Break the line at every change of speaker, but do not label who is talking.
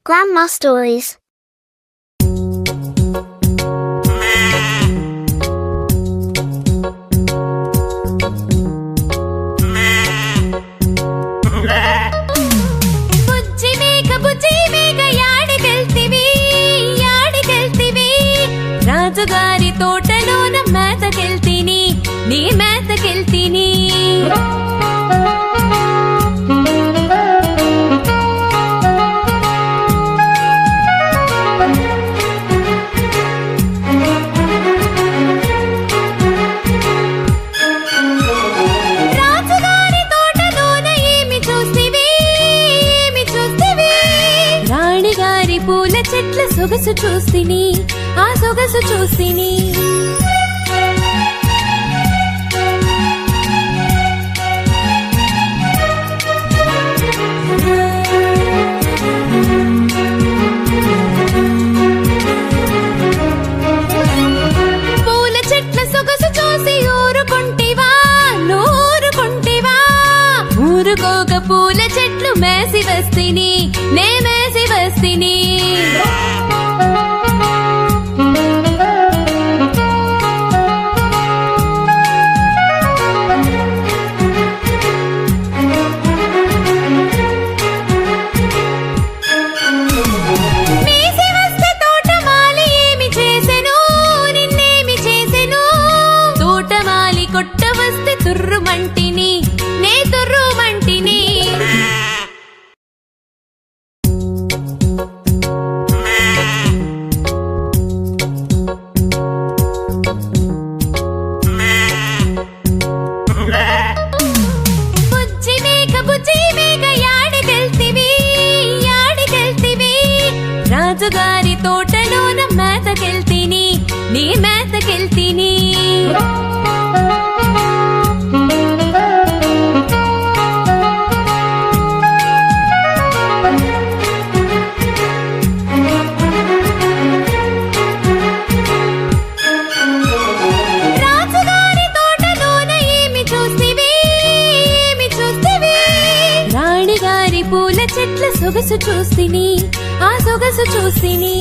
Grandma Stories.
రాజుగారి తోటలోన మేతకెళ్తిని, నీ మేతకెళ్తిని. రాజుగారి తోటలోన ఏమి చూస్తివి, ఏమి చూస్తివి? రాణిగారి పూల చెట్ల సొగసు చూస్తిని, ఆ సొగసు చూస్తిని. పూల చెట్ల సొగసు చూసి ఊరుకుంటివా, నూరుకుంటివా? ఊరుకోక పూల చెట్లు మేసి వస్తిని, నే మేసి వస్తిని. కొట్టవస్తే తుర్రుమంటిని, నే తుర్రుమంటిని. బుజ్జి మేక యాడికెళ్తివి, యాడికెళ్తివి? రాజుగారి తోటలోన మేతకెళ్తిని, నీ మేతకెళ్తిని. రాజుగారి తోటలోన ఏమి చూస్తివి, ఏమి చూస్తివి? రాణిగారి పూల చెట్ల సొగసు చూస్తిని, ఆ సొగసు చూస్తిని.